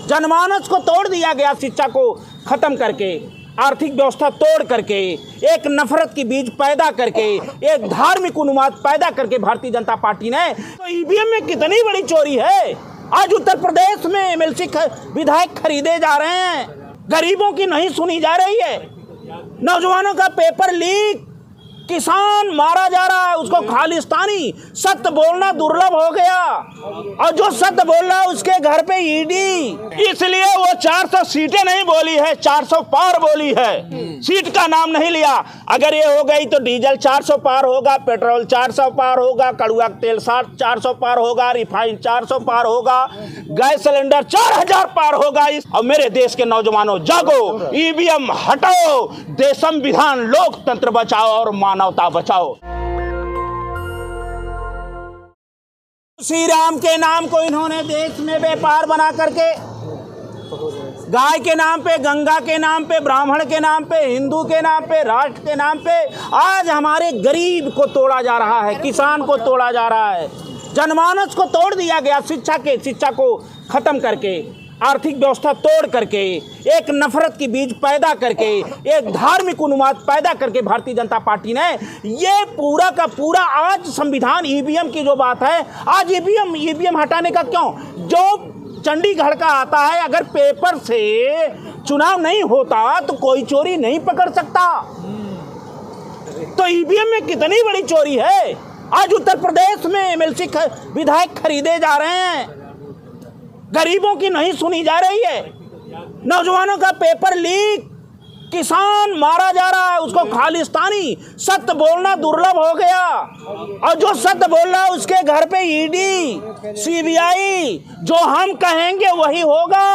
जनमानस को तोड़ दिया गया, शिक्षा को खत्म करके, आर्थिक व्यवस्था तोड़ करके, एक नफरत की बीज पैदा करके, एक धार्मिक उन्माद पैदा करके भारतीय जनता पार्टी ने। तो ईवीएम में कितनी बड़ी चोरी है। आज उत्तर प्रदेश में एमएलसी विधायक खरीदे जा रहे हैं, गरीबों की नहीं सुनी जा रही है, नौजवानों का पेपर लीक, किसान मारा जा रहा है, उसको खालिस्तानी। सत्य बोलना दुर्लभ हो गया, और जो सत्य बोल रहा है उसके घर पे ईडी। इसलिए वो 400 सीटें नहीं बोली है, 400 पार बोली है, सीट का नाम नहीं लिया। अगर ये हो गई तो डीजल 400 पार होगा, पेट्रोल 400 पार होगा, कड़ुआ तेल 400 पार होगा, रिफाइन 400 पार होगा, गैस सिलेंडर 4000 पार होगा। और मेरे देश के नौजवानों जागो, ईवीएम हटाओ, देश संविधान लोकतंत्र बचाओ और मानवता बचाओ। श्री राम के नाम को इन्होंने देश में व्यापार बना करके, गाय के नाम पे, गंगा के नाम पे, ब्राह्मण के नाम पे, हिंदू के नाम पे, राष्ट्र के नाम पे आज हमारे गरीब को तोड़ा जा रहा है, किसान को तोड़ा जा रहा है, जनमानस को तोड़ दिया गया, शिक्षा को खत्म करके, आर्थिक व्यवस्था तोड़ करके, एक नफरत की बीज पैदा करके, एक धार्मिक उन्माद पैदा करके भारतीय जनता पार्टी ने ये पूरा का पूरा आज संविधान ईवीएम की जो बात है, आज ईवीएम हटाने का क्यों, जो चंडीगढ़ का आता है, अगर पेपर से चुनाव नहीं होता तो कोई चोरी नहीं पकड़ सकता। तो ईवीएम में कितनी बड़ी चोरी है। आज उत्तर प्रदेश में एमएलसी विधायक खरीदे जा रहे हैं, गरीबों की नहीं सुनी जा रही है, नौजवानों का पेपर लीक, किसान मारा जा रहा है, उसको खालिस्तानी। सत्य बोलना दुर्लभ हो गया, और जो सत्य बोल रहा है उसके घर पे ईडी, सीबीआई। जो हम कहेंगे वही होगा।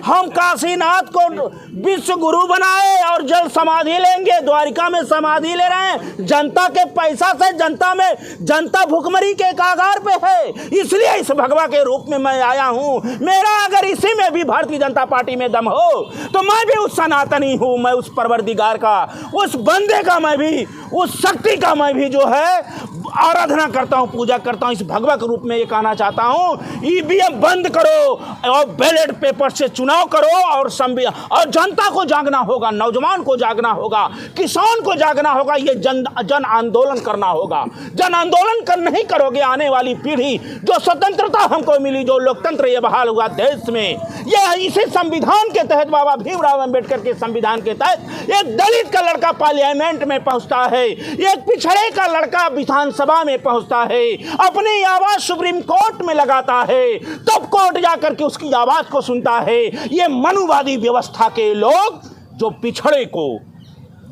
हम काशीनाथ को विश्व गुरु बनाए और जल समाधि लेंगे, द्वारिका में समाधि ले रहे हैं जनता के पैसा से। जनता भुखमरी के कागार पे है, इसलिए इस भगवा के रूप में मैं आया हूं। मेरा अगर इसी में भी भारतीय जनता पार्टी में दम हो तो मैं भी उस सनातनी हूं, मैं उस परवरदिगार का, उस बंदे का, मैं भी उस शक्ति का, मैं भी जो है आराधना करता हूं, पूजा करता हूं। इस भगवा के रूप में ये कहना चाहता हूं, ईवीएम बंद करो और बैलेट पेपर से चुनाव करो, और जनता को जागना होगा, नौजवान को जागना होगा, किसान को जागना होगा। ये जन आंदोलन करना होगा। जन आंदोलन नहीं करोगे, आने वाली पीढ़ी, जो स्वतंत्रता हमको मिली, जो लोकतंत्र ये बहाल हुआ देश में, ये इसी संविधान के तहत, बाबा भीमराव अंबेडकर के संविधान के तहत एक दलित का लड़का पार्लियामेंट में पहुंचता है, एक पिछड़े का लड़का विधानसभा में पहुंचता है, अपनी आवाज सुप्रीम कोर्ट में लगाता है, तब कोर्ट जाकर के उसकी आवाज को सुनता है। ये मनुवादी व्यवस्था के लोग जो पिछड़े को,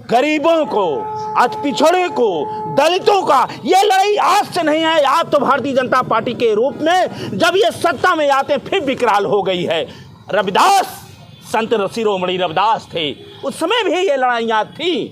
गरीबों को, आज पिछड़े को, दलितों का, ये लड़ाई आज से नहीं है। आज तो भारतीय जनता पार्टी के रूप में जब ये सत्ता में आते फिर विकराल हो गई है। रविदास, संत शिरोमणि रविदास थे, उस समय भी ये लड़ाइयाँ थी।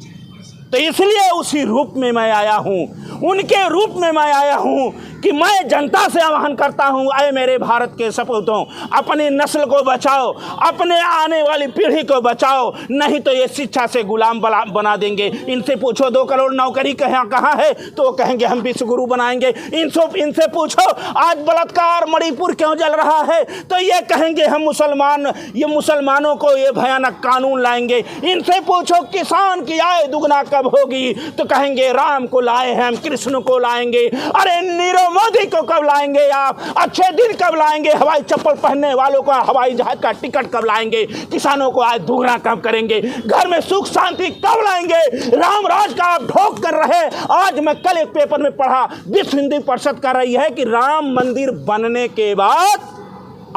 तो इसलिए उसी रूप में मैं आया हूँ, उनके रूप में मैं आया हूँ कि मैं जनता से आह्वान करता हूँ, अरे मेरे भारत के सपूतों, अपनी नस्ल को बचाओ, अपने आने वाली पीढ़ी को बचाओ, नहीं तो ये शिक्षा से गुलाम बना देंगे। इनसे पूछो 2 करोड़ नौकरी कहाँ है, तो वो कहेंगे हम विश्व गुरु बनाएंगे। इनसे पूछो आज बलात्कार मणिपुर क्यों जल रहा है, तो ये कहेंगे हम मुसलमानों को ये भयानक कानून लाएंगे। इनसे पूछो किसान की आय दुगना कब होगी, तो कहेंगे राम को लाए हैं हम, कृष्ण को लाएंगे। अरे नीरव मोदी को कब लाएंगे आप, अच्छे दिन कब लाएंगे, हवाई चप्पल पहनने वालों का हवाई जहाज का टिकट कब लाएंगे, किसानों को आज दुगना कब करेंगे, घर में सुख शांति कब लाएंगे, राम राज का आप ढोक कर रहे। आज मैं कल एक पेपर में पढ़ा, विश्व हिंदू परिषद कर रही है कि राम मंदिर बनने के बाद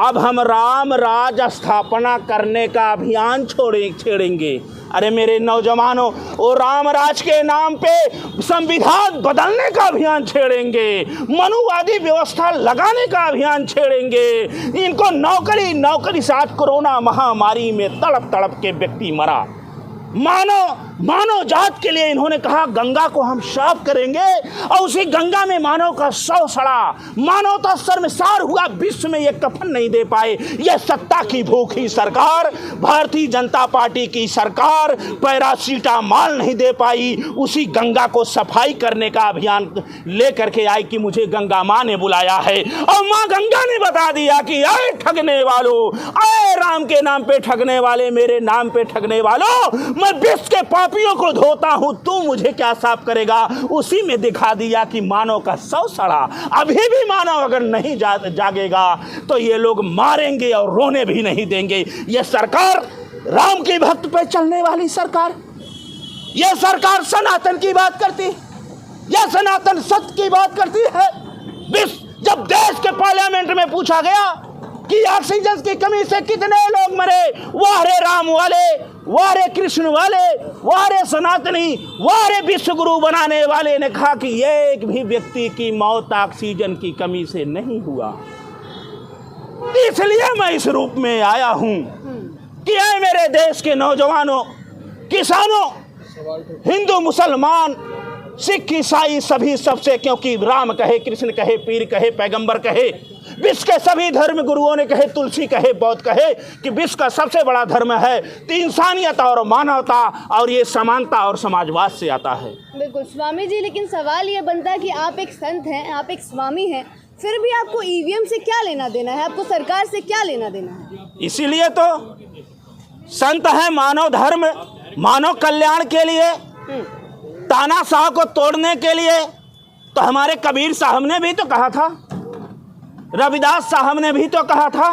अब हम राम राज स्थापना करने का अभियान छेड़ेंगे। अरे मेरे नौजवानों, वो राम राज के नाम पे संविधान बदलने का अभियान छेड़ेंगे, मनुवादी व्यवस्था लगाने का अभियान छेड़ेंगे। इनको नौकरी से आज कोरोना महामारी में तड़प के व्यक्ति मरा। मानव जात के लिए इन्होंने कहा गंगा को हम साफ करेंगे और उसी गंगा में मानव का शव सड़ा, मानवता शर्मसार हुआ, विश्व में ये कफन नहीं दे पाए। ये सत्ता की भूखी सरकार, भारतीय जनता पार्टी की सरकार पैरासीटामॉल नहीं दे पाई, उसी गंगा को सफाई करने का अभियान लेकर के आई कि मुझे गंगा माँ ने बुलाया है। और माँ गंगा ने बता दिया कि आए ठगने वालों, आए राम के नाम पे ठगने वाले, मेरे नाम पे ठगने वालों, मैं विश्व के पापियों को धोता हूं, तू मुझे क्या साफ करेगा। उसी में दिखा दिया कि मानव का शव सड़ा। अभी भी मानव अगर नहीं जागेगा तो ये लोग मारेंगे और रोने भी नहीं देंगे। ये सरकार राम के भक्त पे चलने वाली सरकार, ये सरकार सनातन की बात करती, यह सनातन सत्य की बात करती है। जब देश के पार्लियामेंट में पूछा गया कि ऑक्सीजन की कमी से कितने लोग मरे, वाह रे राम वाले, वाह रे कृष्ण वाले, वाह रे सनातनी, वाह रे विश्व गुरु बनाने वाले ने कहा कि एक भी व्यक्ति की मौत ऑक्सीजन की कमी से नहीं हुआ। इसलिए मैं इस रूप में आया हूं कि ऐ मेरे देश के नौजवानों, किसानों, हिंदू मुसलमान, सिख ईसाई सभी सबसे, क्योंकि राम कहे, कृष्ण कहे, पीर कहे, पैगंबर कहे, विश्व के सभी धर्म गुरुओं ने कहे, तुलसी कहे, बौद्ध कहे कि विश्व का सबसे बड़ा धर्म है तो इंसानियत और मानवता, और ये समानता और समाजवाद से आता है। बिल्कुल स्वामी जी, लेकिन सवाल ये बनता है कि आप एक संत हैं, आप एक स्वामी हैं, फिर भी आपको ईवीएम से क्या लेना देना है, आपको सरकार से क्या लेना देना है? इसीलिए तो संत है मानव धर्म, मानव कल्याण के लिए, तानाशाह को तोड़ने के लिए। तो हमारे कबीर साहब ने भी तो कहा था, रविदास साहब ने भी तो कहा था,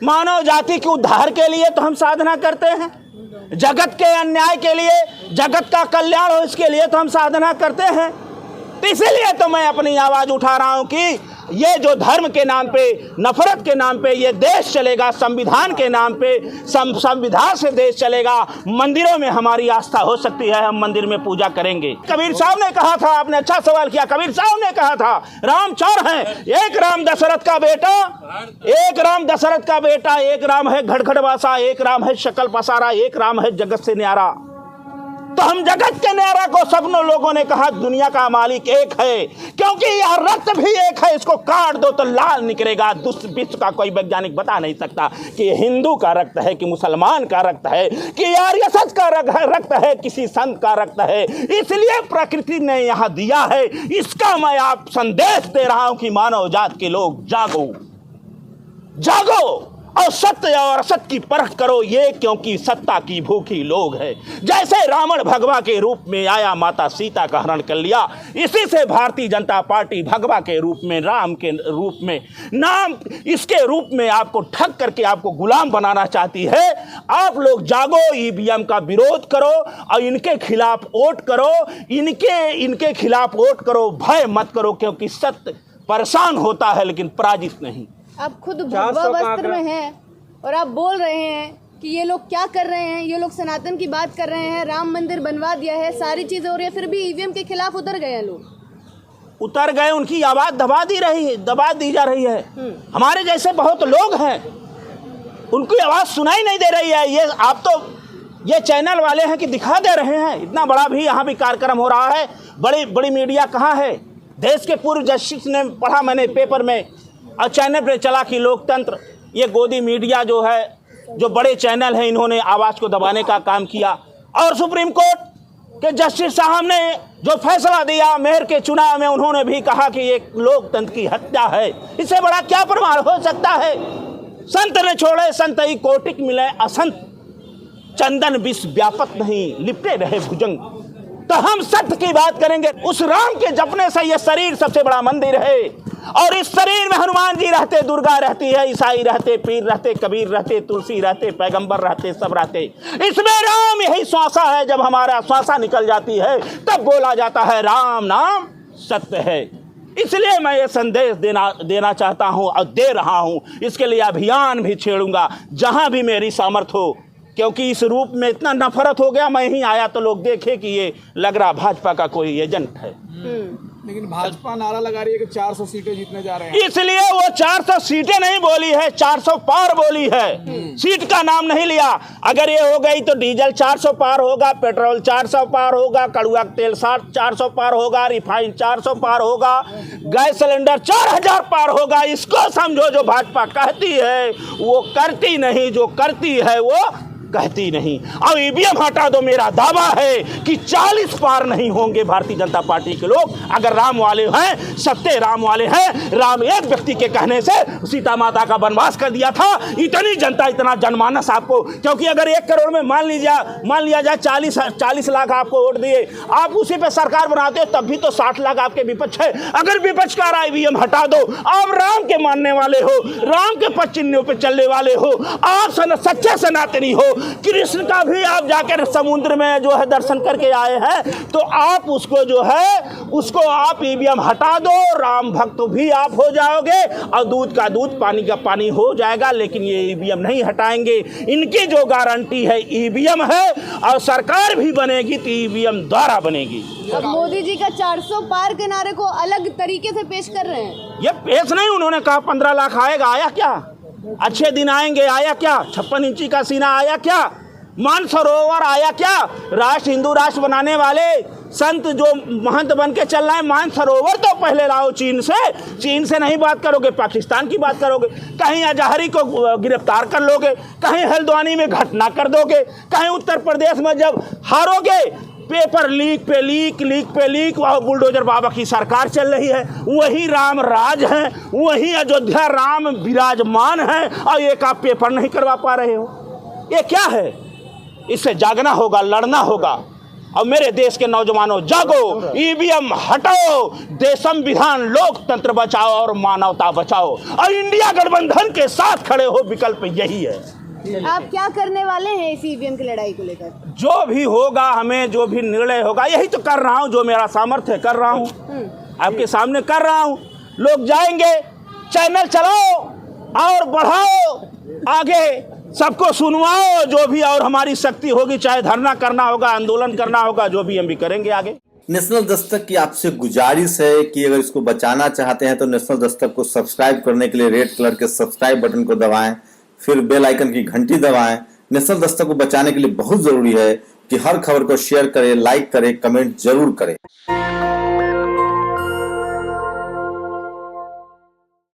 मानव जाति के उद्धार के लिए तो हम साधना करते हैं, जगत के अन्याय के लिए, जगत का कल्याण हो इसके लिए तो हम साधना करते हैं। तो इसीलिए तो मैं अपनी आवाज़ उठा रहा हूं कि ये जो धर्म के नाम पे, नफरत के नाम पे ये देश चलेगा, संविधान के नाम पे संविधान से देश चलेगा। मंदिरों में हमारी आस्था हो सकती है, हम मंदिर में पूजा करेंगे। कबीर साहब ने कहा था, आपने अच्छा सवाल किया, कबीर साहब ने कहा था राम चार हैं, एक राम दशरथ का बेटा, एक राम दशरथ का बेटा, एक राम है घड़घड़वासा, एक राम है शकल पसारा, एक राम है जगत से न्यारा। तो हम जगत के न्यारा को सबनों लोगों ने कहा दुनिया का मालिक एक है, क्योंकि यह रक्त भी एक है, इसको काट दो तो लाल निकलेगा। विश्व का कोई वैज्ञानिक बता नहीं सकता कि हिंदू का रक्त है कि मुसलमान का रक्त है कि आर्यसत का रक्त है, किसी संत का रक्त है। इसलिए प्रकृति ने यहाँ दिया है, इसका मैं आप संदेश दे रहा हूं कि मानव जात के लोग जागो, जागो और सत्य और असत्य की परख करो, ये क्योंकि सत्ता की भूखी लोग है। जैसे रावण भगवा के रूप में आया, माता सीता का हरण कर लिया, इसी से भारतीय जनता पार्टी भगवा के रूप में, राम के रूप में, नाम इसके रूप में आपको ठग करके आपको गुलाम बनाना चाहती है। आप लोग जागो, ईवीएम का विरोध करो और इनके खिलाफ वोट करो, इनके खिलाफ वोट करो, भय मत करो, क्योंकि सत्य परेशान होता है लेकिन पराजित नहीं। आप खुद भगवा वस्त्र में हैं और आप बोल रहे हैं कि ये लोग क्या कर रहे हैं, ये लोग सनातन की बात कर रहे हैं, राम मंदिर बनवा दिया है, सारी चीजें हो रही है, फिर भी ईवीएम के खिलाफ उतर गए हैं लोग, उतर गए, उनकी आवाज दबा दी जा रही है। हमारे जैसे बहुत लोग हैं, उनकी आवाज सुनाई नहीं दे रही है। ये आप तो ये चैनल वाले हैं कि दिखा दे रहे हैं, इतना बड़ा भी यहाँ भी कार्यक्रम हो रहा है, बड़ी बड़ी मीडिया कहाँ है। देश के पूर्व जस्टिस ने पढ़ा मैंने पेपर में, और चैनल पर चला कि लोकतंत्र, ये गोदी मीडिया जो है, जो बड़े चैनल हैं, इन्होंने आवाज़ को दबाने का काम किया। और सुप्रीम कोर्ट के जस्टिस साहब ने जो फैसला दिया मेयर के चुनाव में, उन्होंने भी कहा कि ये लोकतंत्र की हत्या है। इससे बड़ा क्या प्रमाण हो सकता है। संत ने छोड़े संत ही कोटिक मिले असंत, चंदन विष व्यापक नहीं, लिपटे रहे भुजंग। तो हम सत्य की बात करेंगे। उस राम के जपने से ये शरीर सबसे बड़ा मंदिर है, और इस शरीर में हनुमान जी रहते, दुर्गा रहती है, ईसाई रहते, पीर रहते, कबीर रहते, तुलसी रहते, पैगंबर रहते, सब रहते। इसमें राम यही श्वासा है। जब हमारा श्वासा निकल जाती है तब बोला जाता है राम नाम सत्य है। इसलिए मैं ये संदेश देना चाहता हूँ और दे रहा हूँ। इसके लिए अभियान भी छेड़ूंगा जहाँ भी मेरी सामर्थ्य हो, क्योंकि इस रूप में इतना नफरत हो गया। मैं ही आया तो लोग देखे कि ये लग रहा भाजपा का कोई एजेंट है। लेकिन भाजपा नारा लगा रही है कि 400 सीटें जीतने जा रहे हैं। इसलिए वो 400 सीटें नहीं बोली है, 400 पार बोली है, सीट का नाम नहीं लिया। अगर ये हो गई तो डीजल 400 पार होगा, पेट्रोल 400 पार होगा, कड़ुआ तेल 400 पार होगा, रिफाइन 400 पार होगा, गैस सिलेंडर 4000 पार होगा। इसको समझो, जो भाजपा कहती है वो करती नहीं, जो करती है वो कहती नहीं। अब ईवीएम हटा दो, मेरा दावा है कि 40 पार नहीं होंगे भारतीय जनता पार्टी के लोग। अगर राम वाले हैं, सत्य राम वाले हैं, राम एक व्यक्ति के कहने से सीता माता का वनवास कर दिया था। इतनी जनता, इतना जनमानस आपको, क्योंकि अगर 1 करोड़ में मान लिया जाए 40 लाख आपको वोट दिए, आप उसी पे सरकार बनाते हो, तब भी तो 60 लाख आपके विपक्ष है। अगर विपक्ष का रहा ईवीएम हटा दो, आप राम के मानने वाले हो, राम के पद चिन्हों पे चलने वाले हो, आप सच्चे सनातनी हो, कृष्ण का भी आप जाकर समुद्र में जो है दर्शन करके आए हैं, तो आप उसको जो है उसको आप ईवीएम हटा दो, राम भक्त भी आप हो जाओगे और दूध का दूध पानी का पानी हो जाएगा। लेकिन ये ईवीएम नहीं हटाएंगे। इनकी जो गारंटी है ईवीएम है, और सरकार भी बनेगी तो ईवीएम द्वारा बनेगी। अब मोदी जी का 400 पार के नारे को अलग तरीके से पेश कर रहे हैं। ये पेश नहीं, उन्होंने कहा 15 लाख आएगा, आया क्या? अच्छे दिन आएंगे, आया क्या? 56 इंची का सीना आया क्या? मानसरोवर आया क्या? राष्ट्र, हिंदू राष्ट्र बनाने वाले संत जो महंत बन के चल रहे हैं, मानसरोवर तो पहले लाओ चीन से नहीं बात करोगे, पाकिस्तान की बात करोगे। कहीं अजहरी को गिरफ्तार कर लोगे, कहीं हल्द्वानी में घटना कर दोगे, कहीं उत्तर प्रदेश में जब हारोगे पेपर लीक पे लीक और बुलडोजर बाबा की सरकार चल रही है। वही राम राज है, वही अयोध्या राम विराजमान है, और एक आप पेपर नहीं करवा पा रहे हो। ये क्या है? इससे जागना होगा, लड़ना होगा। और मेरे देश के नौजवानों, जागो, ईवीएम हटाओ, देश संविधान लोकतंत्र बचाओ और मानवता बचाओ, और इंडिया गठबंधन के साथ खड़े हो। विकल्प यही है। आप क्या करने वाले हैं इस ईवीएम की लड़ाई को लेकर? जो भी होगा, हमें जो भी निर्णय होगा, यही तो कर रहा हूँ, जो मेरा सामर्थ्य कर रहा हूँ, आपके सामने कर रहा हूँ। लोग जाएंगे, चैनल चलाओ और बढ़ाओ, आगे सबको सुनवाओ, जो भी और हमारी शक्ति होगी, चाहे धरना करना होगा, आंदोलन करना होगा, जो भी हम भी करेंगे आगे। नेशनल दस्तक की आपसे गुजारिश है कि अगर इसको बचाना चाहते हैं तो नेशनल दस्तक को सब्सक्राइब करने के लिए रेड कलर के सब्सक्राइब बटन को दबाएं, फिर बेल आइकन की घंटी दबाएं। नेशनल दस्तक को बचाने के लिए बहुत जरूरी है कि हर खबर को शेयर करें, लाइक करें, कमेंट जरूर करें।